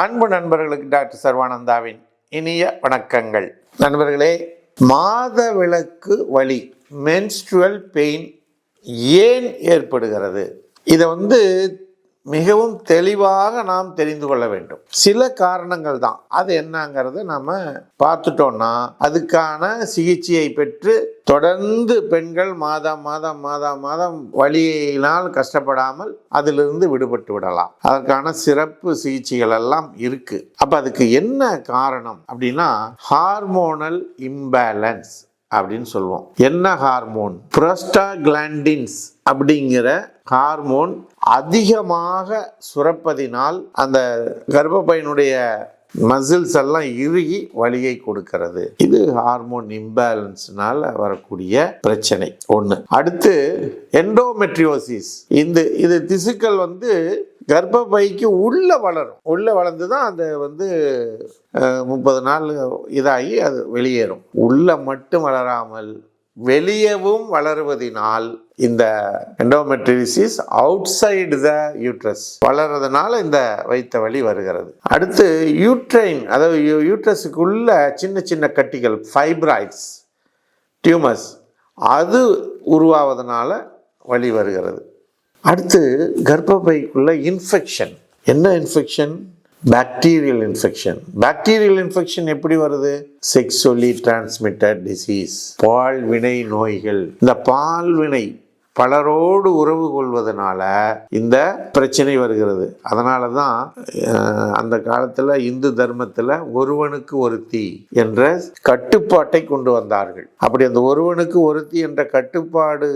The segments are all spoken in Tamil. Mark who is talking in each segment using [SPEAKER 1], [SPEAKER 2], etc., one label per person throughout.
[SPEAKER 1] அன்பு நண்பர்களுக்கு டாக்டர் சர்வானந்தாவின் இனிய வணக்கங்கள். நண்பர்களே, மாதவிலக்கு வலி மென்ஸ்ட்ருவல் பெயின் ஏன் ஏற்படுகிறது? இதை மிகவும் தெளிவாக நாம் தெரிந்து கொள்ள வேண்டும். சில காரணங்கள் தான், அது என்னங்கிறத நம்ம பார்த்துட்டோம்னா அதுக்கான சிகிச்சையை பெற்று தொடர்ந்து பெண்கள் மாதம் மாதம் வலியினால் கஷ்டப்படாமல் அதிலிருந்து விடுபட்டு விடலாம். அதற்கான சிறப்பு சிகிச்சைகள் எல்லாம் இருக்கு. அப்ப அதுக்கு என்ன காரணம் அப்படின்னா, ஹார்மோனல் இம்பேலன்ஸ் அப்படின்னு சொல்லுவோம். என்ன ஹார்மோன்? புரோஸ்டாகிளாண்டின்ஸ் அப்படிங்கிற ஹார்மோன் அதிகமாக சுரப்பதினால் அந்த கர்ப்பப்பையினுடைய மசில்ஸ் எல்லாம் இறுகி வலியை கொடுக்கிறது. இது ஹார்மோன் இம்பேலன்ஸ்னால வரக்கூடிய பிரச்சனை ஒன்று. அடுத்து எண்டோமெட்ரியோசிஸ். இது திசுக்கள் கர்ப்பப்பைக்கு உள்ள வளரும். உள்ள வளர்ந்து தான் அது 30 நாள் இதாகி அது வெளியேறும். உள்ள மட்டும் வளராமல் வெளியவும் வளருவதனால் இந்த endometriosis outside the uterus வளர்றதுனால இந்த வயிற்று வலி வருகிறது. அடுத்து யூட்ரைன், அதாவது யூட்ரஸுக்குள்ள சின்ன சின்ன கட்டிகள், ஃபைப்ராய்ட்ஸ், டியூமர்ஸ், அது உருவாவதனால வலி வருகிறது. அடுத்து கர்ப்பப்பைக்குள்ள இன்ஃபெக்ஷன். என்ன infection? Bacterial infection. Bacterial infection எப்படி வருது? செக்ஸுவலி டிரான்ஸ்மிட்டட் டிசீஸ், பால்வினை நோய்கள். இந்த பால்வினை பலரோடு உறவு கொள்வதனால இந்த பிரச்சனை வருகிறது. அதனால தான் அந்த காலத்தில் இந்து தர்மத்தில் ஒருவனுக்கு ஒருத்தி என்ற கட்டுப்பாட்டை கொண்டு வந்தார்கள். அப்படி அந்த ஒருவனுக்கு ஒருத்தி என்ற கட்டுப்பாடு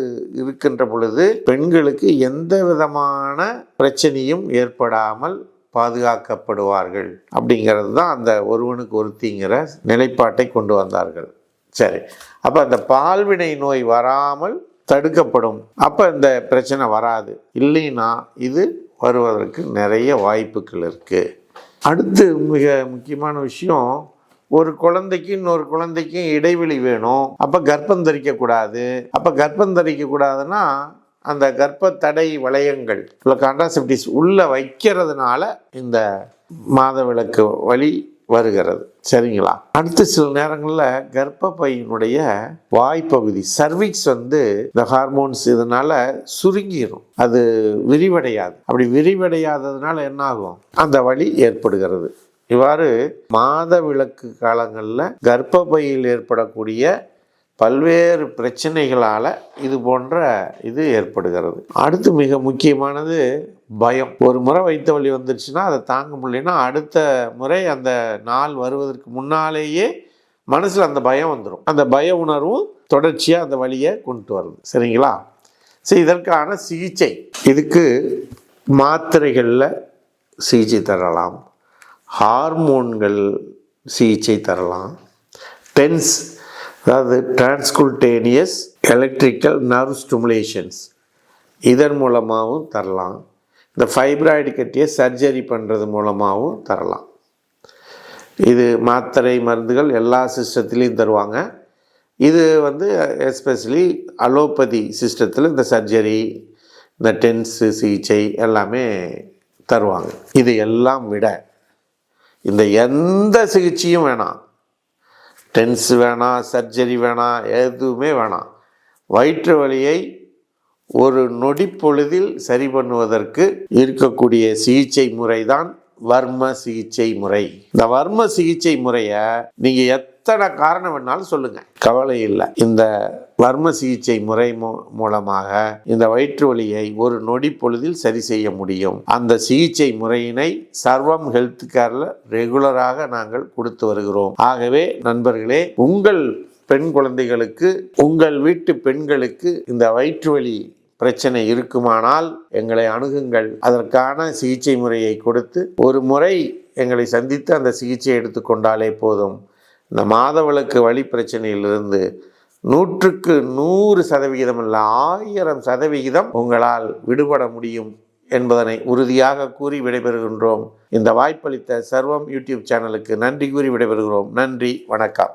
[SPEAKER 1] இருக்கின்ற பொழுது பெண்களுக்கு எந்த விதமான பிரச்சனையும் ஏற்படாமல் பாதுகாக்கப்படுவார்கள். அப்படிங்கிறது தான் அந்த ஒருவனுக்கு ஒருத்திங்கிற நிலைப்பாட்டை கொண்டு வந்தார்கள். சரி, அப்போ அந்த பால்வினை நோய் வராமல் தடுக்கப்படும். அப்போ இந்த பிரச்சனை வராது. இல்லைன்னா இது வருவதற்கு நிறைய வாய்ப்புகள் இருக்கு. அடுத்து மிக முக்கியமான விஷயம், ஒரு குழந்தைக்கு இன்னொரு குழந்தைக்கும் இடைவெளி வேணும். அப்போ கர்ப்பம் தரிக்கக்கூடாது. அப்போ கர்ப்பம் தரிக்கக்கூடாதுன்னா அந்த கர்ப்ப தடை வளையங்கள் கான்ட்ராசெப்டிவ்ஸ் உள்ள வைக்கிறதுனால இந்த மாதவிலக்கு வலி வருகிறது. சரிங்களா? அடுத்து சில நேரங்களில் கர்ப்பப்பையினுடைய வாய்ப்பகுதி, சர்விக்ஸ் இந்த ஹார்மோன்ஸ் இதனால சுருங்கிடும், அது விரிவடையாது. அப்படி விரிவடையாததுனால என்ன ஆகும்? அந்த வலி ஏற்படுகிறது. இவ்வாறு மாதவிலக்கு காலங்களில் கர்ப்பப்பையில் ஏற்படக்கூடிய பல்வேறு பிரச்சனைகளால் இது போன்ற இது ஏற்படுகிறது. அடுத்து மிக முக்கியமானது பயம். ஒரு முறை வயிற்று வலி வந்துருச்சுன்னா அதை தாங்க முடியலன்னா அடுத்த முறை அந்த நாள் வருவதற்கு முன்னாலேயே மனசில் அந்த பயம் வந்துடும். அந்த பய உணர்வும் தொடர்ச்சியாக அந்த வலியை கொண்டு வருது. சரிங்களா? சரி, இதற்கான சிகிச்சை, இதுக்கு மாத்திரைகளில் சிகிச்சை தரலாம், ஹார்மோன்கள் சிகிச்சை தரலாம், டென்ஸ், அதாவது டிரான்ஸ்குல்டேனியஸ் எலக்ட்ரிக்கல் நர்வ் ஸ்டிமுலேஷன்ஸ், இதன் மூலமாகவும் தரலாம். இந்த ஃபைப்ராய்டு கட்டியை சர்ஜரி பண்ணுறது மூலமாகவும் தரலாம். இது மாத்திரை மருந்துகள் எல்லா சிஸ்டத்துலேயும் தருவாங்க. இது எஸ்பெஷலி அலோபதி சிஸ்டத்தில் இந்த சர்ஜரி, இந்த டென்ஸு சிகிச்சை எல்லாமே தருவாங்க. இது எல்லாம் விட இந்த எந்த சிகிச்சையும் வேணாம், டென்ஸ் வேணாம், சர்ஜரி வேணாம், எதுவுமே வேணாம். வயிற்று வலியை ஒரு நொடி பொழுதில் சரி பண்ணுவதற்கு இருக்கக்கூடிய சிகிச்சை முறை தான் வர்ம சிகிச்சை முறை. இந்த வர்ம சிகிச்சை முறையை நீங்கள் எத்தனை காரணம் வேணாலும் சொல்லுங்கள், கவலை இல்லை. இந்த வர்ம சிகிச்சை முறை மூலமாக இந்த வயிற்று வலியை ஒரு நொடி பொழுதில் சரி செய்ய முடியும். அந்த சிகிச்சை முறையினை சர்வம் ஹெல்த் கேரில் ரெகுலராக நாங்கள் கொடுத்து வருகிறோம். ஆகவே நண்பர்களே, உங்கள் பெண் குழந்தைகளுக்கு, உங்கள் வீட்டு பெண்களுக்கு இந்த வயிற்று வலி பிரச்சனை இருக்குமானால் எங்களை அணுகுங்கள். அதற்கான சிகிச்சை முறையை கொடுத்து ஒரு முறை எங்களை சந்தித்து அந்த சிகிச்சையை எடுத்துக்கொண்டாலே போதும். இந்த மாதவிலக்கு வலி பிரச்சனையிலிருந்து 100க்கு 100% அல்ல, 1000% உங்களால் விடுபட முடியும் என்பதனை உறுதியாக கூறி விடைபெறுகின்றோம். இந்த வாய்ப்பளித்த சர்வம் யூடியூப் சேனலுக்கு நன்றி கூறி விடைபெறுகிறோம். நன்றி, வணக்கம்.